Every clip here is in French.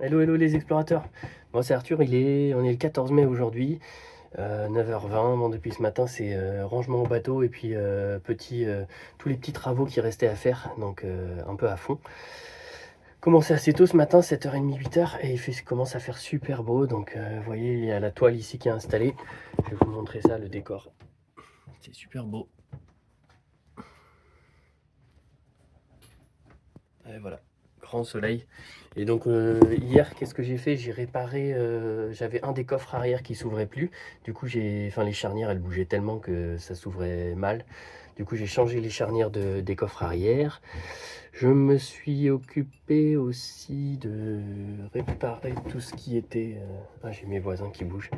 Hello, hello les explorateurs. Moi c'est Arthur, on est le 14 mai aujourd'hui, 9h20. Bon, depuis ce matin c'est rangement au bateau et puis tous les petits travaux qui restaient à faire, donc un peu à fond. Commencé assez tôt ce matin, 7h30, 8h, et commence à faire super beau. Donc vous voyez, il y a la toile ici qui est installée. Je vais vous montrer ça, le décor. C'est super beau. Et voilà, grand soleil. Et donc hier, qu'est-ce que j'ai fait? J'ai réparé, j'avais un des coffres arrière qui s'ouvrait plus. Du coup, les charnières, elles bougeaient tellement que ça s'ouvrait mal. Du coup, j'ai changé les charnières des coffres arrière. Je me suis occupé aussi de réparer tout ce qui était... Ah, j'ai mes voisins qui bougent.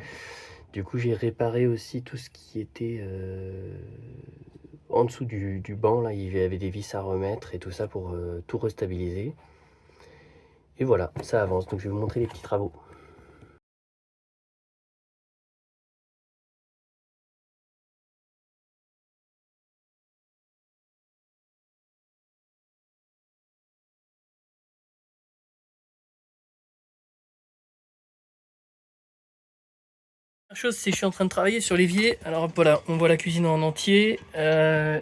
Du coup, j'ai réparé aussi tout ce qui était en dessous du banc. Là, il y avait des vis à remettre et tout ça pour tout restabiliser. Et voilà, ça avance. Donc, je vais vous montrer les petits travaux. La chose, c'est que je suis en train de travailler sur l'évier. Alors voilà, on voit la cuisine en entier.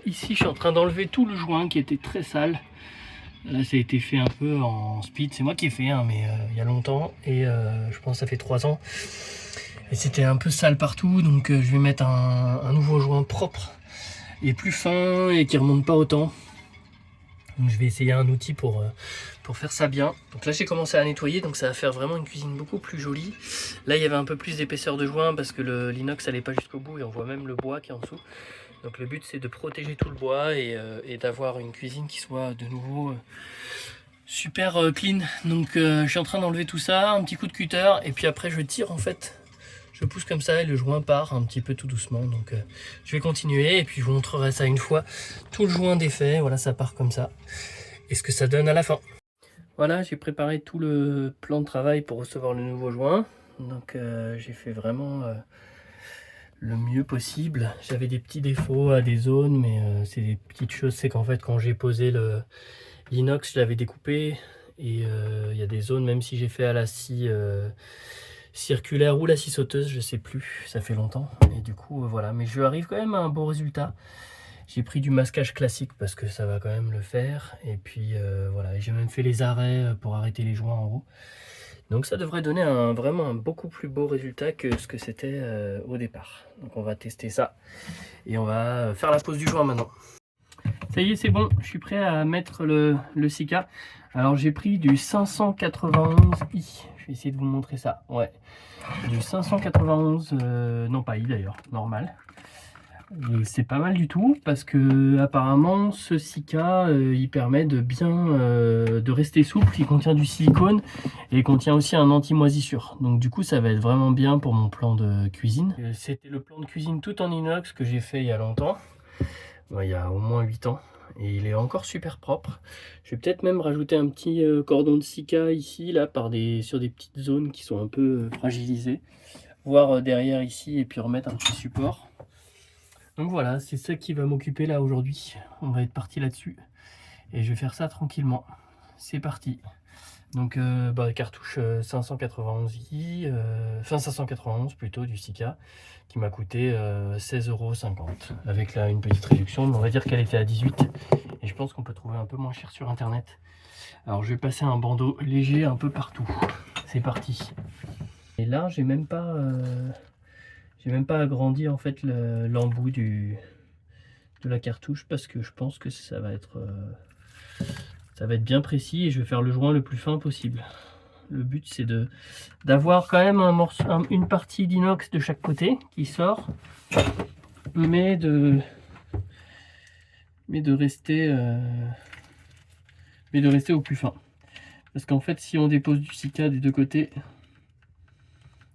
Ici, je suis en train d'enlever tout le joint qui était très sale. Là, ça a été fait un peu en speed. C'est moi qui ai fait, hein, mais il y a longtemps. Et je pense que ça fait 3 ans. Et c'était un peu sale partout. Donc je vais mettre un nouveau joint propre et plus fin et qui remonte pas autant. Donc je vais essayer un outil pour faire ça bien. Donc là j'ai commencé à nettoyer, donc ça va faire vraiment une cuisine beaucoup plus jolie. Là il y avait un peu plus d'épaisseur de joint parce que l'inox n'allait pas jusqu'au bout et on voit même le bois qui est en dessous. Donc le but c'est de protéger tout le bois et d'avoir une cuisine qui soit de nouveau super clean. Donc je suis en train d'enlever tout ça, un petit coup de cutter et puis après je tire en fait. Je pousse comme ça et le joint part un petit peu tout doucement. Donc je vais continuer et puis je vous montrerai ça une fois tout le joint défait. Voilà, ça part comme ça. Et ce que ça donne à la fin. Voilà, j'ai préparé tout le plan de travail pour recevoir le nouveau joint. Donc j'ai fait vraiment le mieux possible. J'avais des petits défauts à des zones, mais c'est des petites choses. C'est qu'en fait quand j'ai posé l'inox, je l'avais découpé. Et il y a des zones, même si j'ai fait à la scie circulaire ou la scie sauteuse, je sais plus, ça fait longtemps. Et du coup voilà, mais je arrive quand même à un beau résultat. J'ai pris du masquage classique parce que ça va quand même le faire. Et puis voilà, j'ai même fait les arrêts pour arrêter les joints en haut. Donc ça devrait donner vraiment un beaucoup plus beau résultat que ce que c'était au départ. Donc on va tester ça et on va faire la pose du joint maintenant. Ça y est, c'est bon, je suis prêt à mettre le Sika. Alors j'ai pris du 591i. Je vais essayer de vous montrer ça. Ouais, du 591, non pas i d'ailleurs, normal. C'est pas mal du tout parce que apparemment ce Sika il permet de bien de rester souple. Il contient du silicone et il contient aussi un anti-moisissure. Donc du coup ça va être vraiment bien pour mon plan de cuisine. C'était le plan de cuisine tout en inox que j'ai fait il y a longtemps. Il y a au moins 8 ans. Et il est encore super propre. Je vais peut-être même rajouter un petit cordon de Sika ici, là, sur des petites zones qui sont un peu fragilisées. Voir derrière ici et puis remettre un petit support. Donc voilà, c'est ça qui va m'occuper là aujourd'hui. On va être parti là-dessus. Et je vais faire ça tranquillement. C'est parti. Donc cartouche 591i, enfin 591 plutôt du Sika, qui m'a coûté 16,50 € avec là une petite réduction. Mais on va dire qu'elle était à 18 et je pense qu'on peut trouver un peu moins cher sur internet. Alors je vais passer un bandeau léger un peu partout. C'est parti. Et là j'ai même pas agrandi en fait l'embout de la cartouche parce que je pense que ça va être bien précis et je vais faire le joint le plus fin possible. Le but c'est d'avoir quand même une partie d'inox de chaque côté qui sort, mais de rester au plus fin. Parce qu'en fait si on dépose du Sika des deux côtés,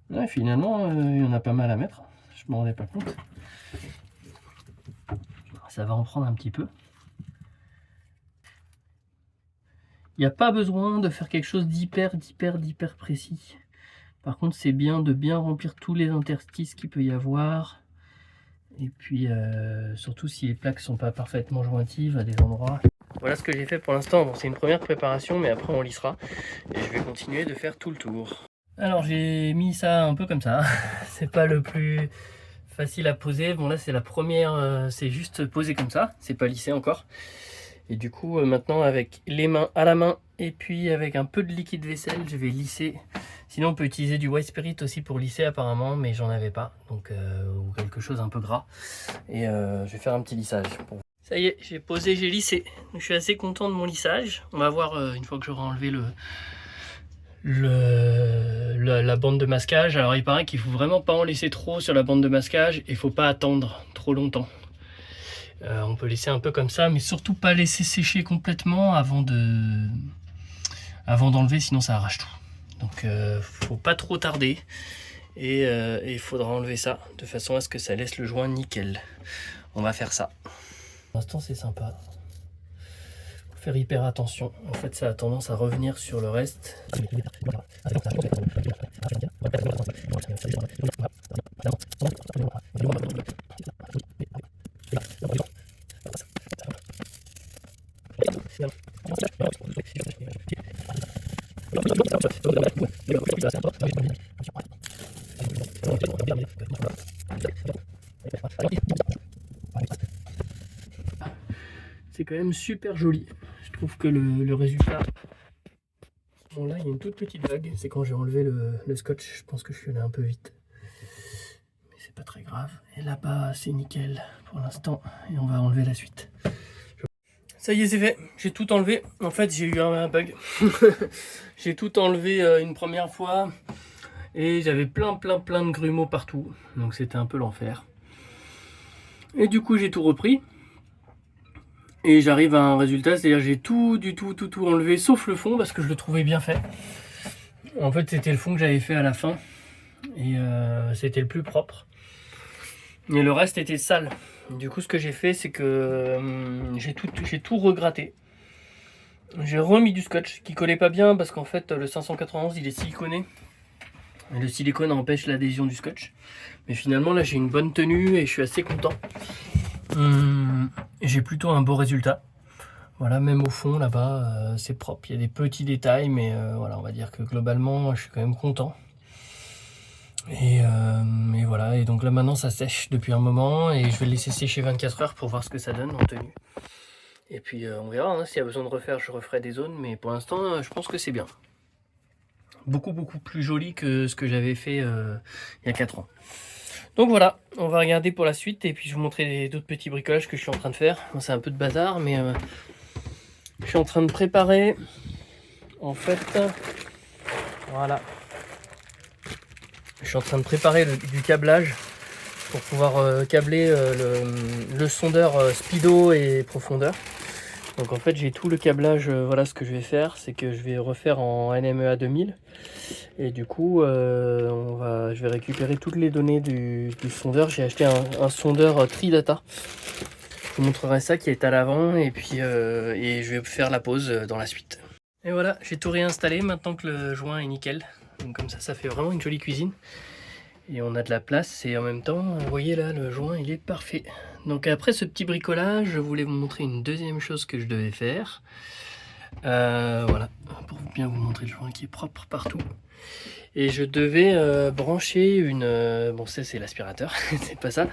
ouais, finalement il y en a pas mal à mettre. Je m'en rendais pas compte. Ça va en prendre un petit peu. Il n'y a pas besoin de faire quelque chose d'hyper précis. Par contre, c'est bien de bien remplir tous les interstices qu'il peut y avoir. Et puis, surtout si les plaques sont pas parfaitement jointives à des endroits. Voilà ce que j'ai fait pour l'instant. Bon, c'est une première préparation, mais après on lissera. Et je vais continuer de faire tout le tour. Alors j'ai mis ça un peu comme ça. C'est pas le plus facile à poser. Bon là c'est la première, c'est juste posé comme ça. C'est pas lissé encore. Et du coup maintenant avec les mains à la main et puis avec un peu de liquide vaisselle, je vais lisser. Sinon on peut utiliser du White Spirit aussi pour lisser apparemment, mais j'en avais pas. Donc ou quelque chose un peu gras. Et je vais faire un petit lissage. Ça y est, j'ai posé, j'ai lissé. Donc, je suis assez content de mon lissage. On va voir une fois que j'aurai enlevé la bande de masquage. Alors il paraît qu'il faut vraiment pas en laisser trop sur la bande de masquage et il faut pas attendre trop longtemps. On peut laisser un peu comme ça, mais surtout pas laisser sécher complètement avant d'enlever, sinon ça arrache tout. Donc faut pas trop tarder et il faudra enlever ça de façon à ce que ça laisse le joint nickel. On va faire ça. Pour l'instant c'est sympa. Faut faire hyper attention. En fait ça a tendance à revenir sur le reste. C'est quand même super joli. Je trouve que le résultat... Bon là il y a une toute petite vague, c'est quand j'ai enlevé le scotch, je pense que je suis allé un peu vite. Mais c'est pas très grave. Et là-bas c'est nickel pour l'instant et on va enlever la suite. Ça y est, c'est fait, j'ai tout enlevé. En fait j'ai eu un bug. J'ai tout enlevé une première fois et j'avais plein de grumeaux partout. Donc c'était un peu l'enfer. Et du coup j'ai tout repris. Et j'arrive à un résultat, c'est-à-dire j'ai tout enlevé, sauf le fond, parce que je le trouvais bien fait. En fait, c'était le fond que j'avais fait à la fin, et c'était le plus propre. Et le reste était sale. Du coup, ce que j'ai fait, c'est que j'ai tout regratté. J'ai remis du scotch, qui collait pas bien, parce qu'en fait, le 591, il est siliconé. Et le silicone empêche l'adhésion du scotch. Mais finalement, là, j'ai une bonne tenue, et je suis assez content. J'ai plutôt un beau résultat. Voilà, même au fond là-bas, c'est propre. Il y a des petits détails, mais voilà, on va dire que globalement, je suis quand même content. Et voilà, et donc là maintenant ça sèche depuis un moment et je vais le laisser sécher 24 heures pour voir ce que ça donne en tenue. Et puis on verra, hein, s'il y a besoin de refaire, je referai des zones, mais pour l'instant, je pense que c'est bien. Beaucoup plus joli que ce que j'avais fait il y a 4 ans. Donc voilà, on va regarder pour la suite et puis je vous montrer d'autres petits bricolages que je suis en train de faire. Bon, c'est un peu de bazar, mais je suis en train de préparer, en fait, voilà. Je suis en train de préparer du câblage pour pouvoir câbler le sondeur speedo et profondeur. Donc en fait j'ai tout le câblage, voilà ce que je vais faire, c'est que je vais refaire en NMEA 2000 et du coup je vais récupérer toutes les données du sondeur. J'ai acheté un sondeur Tridata, je vous montrerai ça qui est à l'avant et puis et je vais faire la pause dans la suite. Et voilà, j'ai tout réinstallé maintenant que le joint est nickel, donc comme ça fait vraiment une jolie cuisine. Et on a de la place et en même temps, vous voyez là, le joint il est parfait. Donc après ce petit bricolage, je voulais vous montrer une deuxième chose que je devais faire. Voilà, pour bien vous montrer le joint qui est propre partout. Et je devais brancher une... bon ça c'est l'aspirateur, c'est pas ça.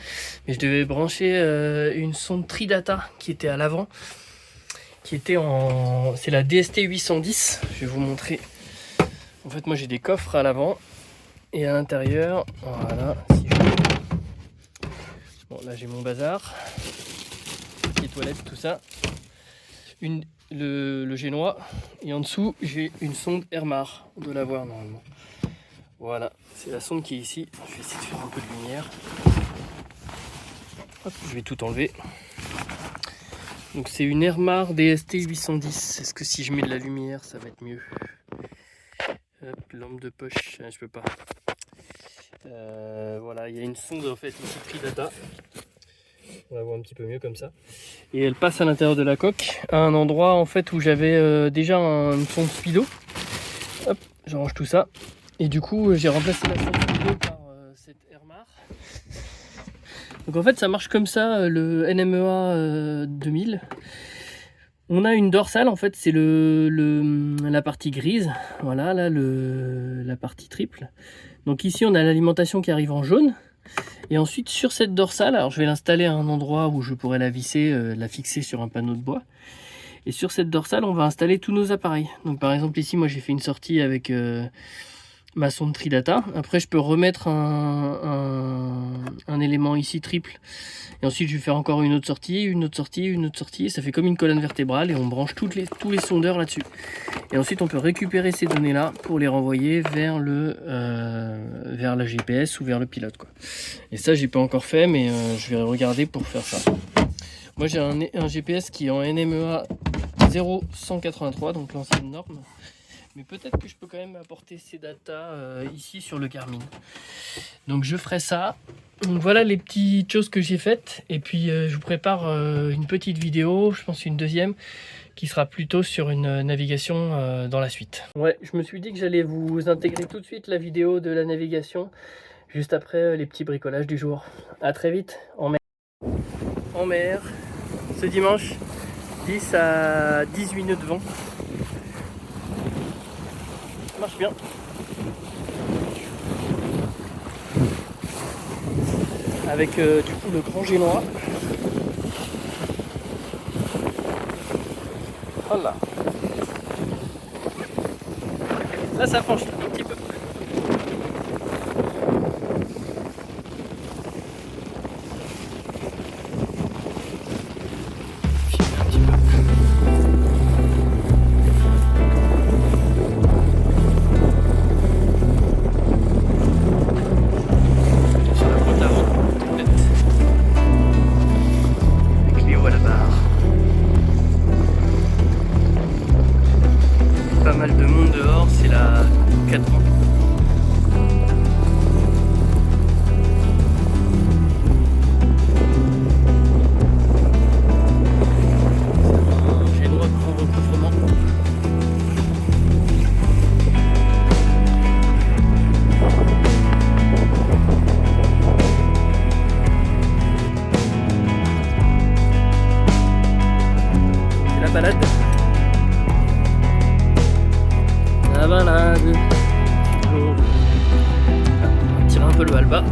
Mais je devais brancher une sonde Tridata qui était à l'avant. Qui était en... c'est la DST 810, je vais vous montrer. En fait moi j'ai des coffres à l'avant. Et à l'intérieur, voilà, si je... Bon là j'ai mon bazar, les toilettes, tout ça, le génois, et en dessous j'ai une sonde Airmar, on doit la voir normalement. Voilà, c'est la sonde qui est ici, je vais essayer de faire un peu de lumière. Hop, je vais tout enlever. Donc c'est une Airmar DST 810, est-ce que si je mets de la lumière ça va être mieux? Hop, lampe de poche, je peux pas. Voilà, il y a une sonde en fait ici Tridata. On va voir un petit peu mieux comme ça. Et elle passe à l'intérieur de la coque à un endroit en fait où j'avais déjà une sonde speedo. Hop, je range tout ça. Et du coup j'ai remplacé la sonde speedo par cette Airmar. Donc en fait ça marche comme ça, le NMEA 2000. On a une dorsale, en fait, c'est la partie grise. Voilà, là, la partie triple. Donc ici, on a l'alimentation qui arrive en jaune. Et ensuite, sur cette dorsale, alors je vais l'installer à un endroit où je pourrais la visser, la fixer sur un panneau de bois. Et sur cette dorsale, on va installer tous nos appareils. Donc par exemple, ici, moi, j'ai fait une sortie avec ma sonde Tridata. Après, je peux remettre un élément ici triple. Et ensuite, je vais faire encore une autre sortie, une autre sortie, une autre sortie. Ça fait comme une colonne vertébrale et on branche tous les sondeurs là-dessus. Et ensuite, on peut récupérer ces données-là pour les renvoyer vers la GPS ou vers le pilote, quoi. Et ça, j'ai pas encore fait, mais je vais regarder pour faire ça. Moi, j'ai un GPS qui est en NMEA 0183, donc l'ancienne norme. Mais peut-être que je peux quand même apporter ces datas ici sur le Garmin. Donc je ferai ça. Donc voilà les petites choses que j'ai faites. Et puis je vous prépare une petite vidéo, je pense une deuxième, qui sera plutôt sur une navigation dans la suite. Ouais, je me suis dit que j'allais vous intégrer tout de suite la vidéo de la navigation, juste après les petits bricolages du jour. A très vite en mer. En mer, ce dimanche, 10 à 18 nœuds de vent. Ça marche bien. Avec du coup le grand génois. Voilà. Là ça penche un petit peu. Pas mal de monde dehors, c'est la 4 ans. Un génois de grand recouvrement. C'est la balade. La balade. On va tirer un peu le halba.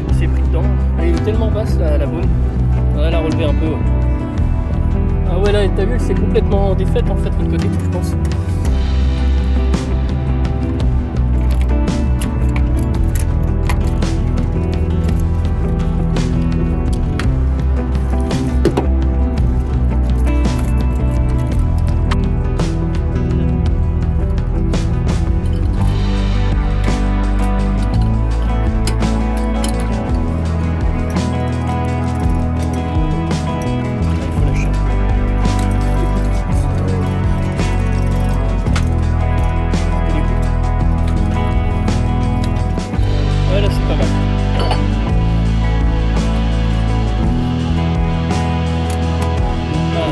Il s'est pris dedans. Elle est tellement basse la boune. On va la relever un peu. Ah ouais, là t'as vu, c'est complètement défaite en fait de l'autre côté, je pense.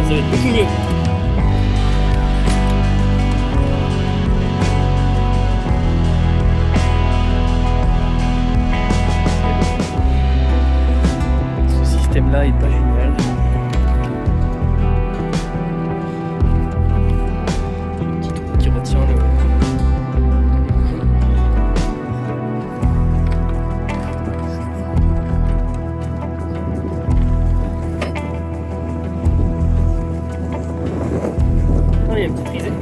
Ça va être beaucoup mieux. Ce système-là est pas génial. Le petit trou qui retient le... Il y a une petite risée.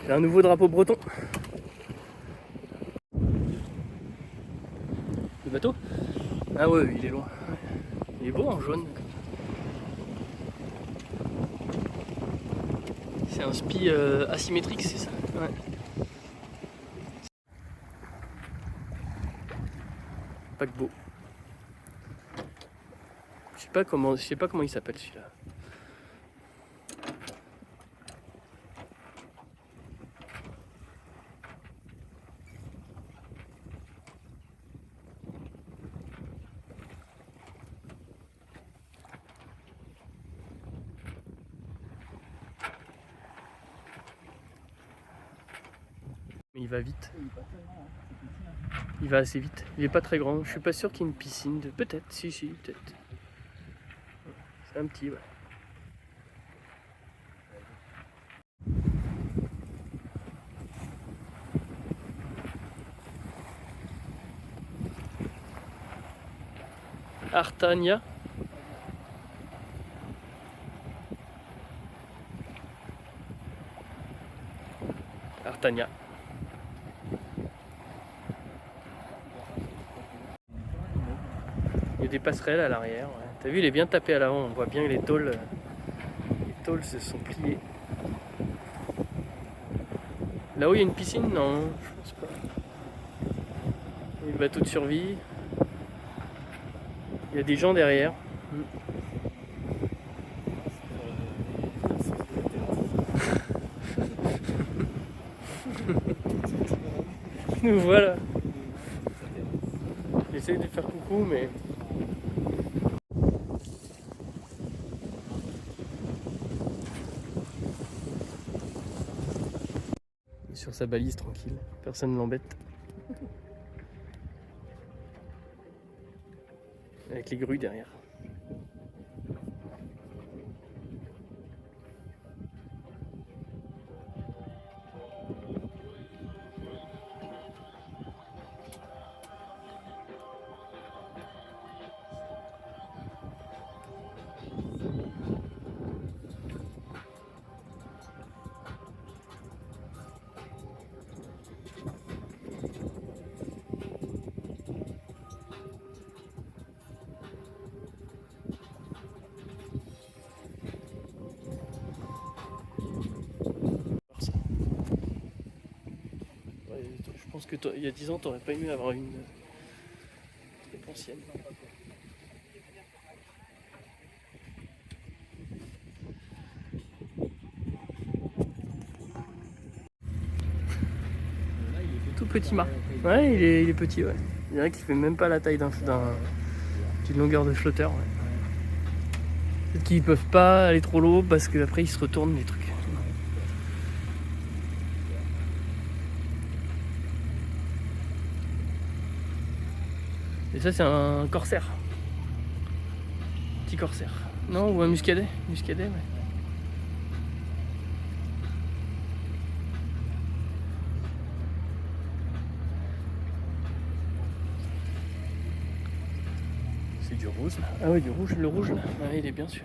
J'ai un nouveau drapeau breton. Le bateau? Ah ouais, il est loin. Il est beau en jaune. C'est un spi asymétrique, c'est ça? Ouais. Paquebot. Je sais pas comment il s'appelle celui-là. Il va vite. Il va assez vite. Il est pas très grand. Je suis pas sûr qu'il y ait une piscine. Peut-être, si, peut-être. C'est un petit, ouais. Artagna. Artagna. Il y a des passerelles à l'arrière. Ouais. T'as vu, il est bien tapé à l'avant. On voit bien que les tôles se sont pliées. Là-haut, il y a une piscine? Non, je pense pas. Il y a le bateau de survie. Il y a des gens derrière. Nous voilà. J'essaie de faire coucou, mais... Il est sur sa balise, tranquille. Personne ne l'embête. Avec les grues derrière. Je pense que il y a 10 ans, t'aurais pas aimé avoir une ancienne. Tout petit mât. Ouais, il est petit, ouais. Il dirait qu'il fait même pas la taille d'une longueur de flotteur. Ouais. Peut-être qu'ils peuvent pas aller trop lourd parce qu'après ils se retournent les trucs. Et ça c'est un corsaire. Petit corsaire. Non, ou un muscadet. Muscadet, ouais. C'est du rouge là. Ah oui, du rouge, le rouge là. Ah, il est bien sûr.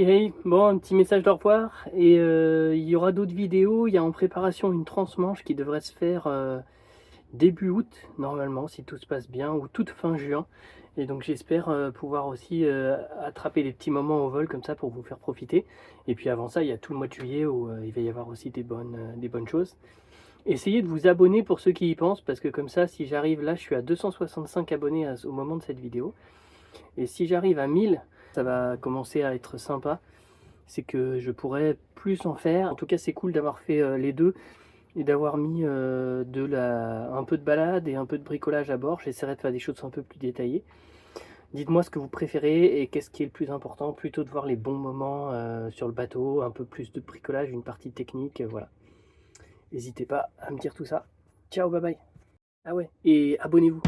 Hey hey, bon, un petit message de revoir et il y aura d'autres vidéos. Il y a en préparation une transmanche qui devrait se faire début août normalement si tout se passe bien, ou toute fin juin, et donc j'espère pouvoir aussi attraper des petits moments au vol comme ça pour vous faire profiter. Et puis avant ça, il y a tout le mois de juillet où il va y avoir aussi des bonnes choses. Essayez de vous abonner pour ceux qui y pensent, parce que comme ça, si j'arrive là, je suis à 265 abonnés au moment de cette vidéo, et si j'arrive à 1000, ça va commencer à être sympa. C'est que je pourrais plus en faire. En tout cas, c'est cool d'avoir fait les deux et d'avoir mis un peu de balade et un peu de bricolage à bord. J'essaierai de faire des choses un peu plus détaillées. Dites-moi ce que vous préférez et qu'est-ce qui est le plus important, plutôt de voir les bons moments sur le bateau, un peu plus de bricolage, une partie technique, voilà. N'hésitez pas à me dire tout ça. Ciao, bye bye. Ah ouais, et abonnez-vous.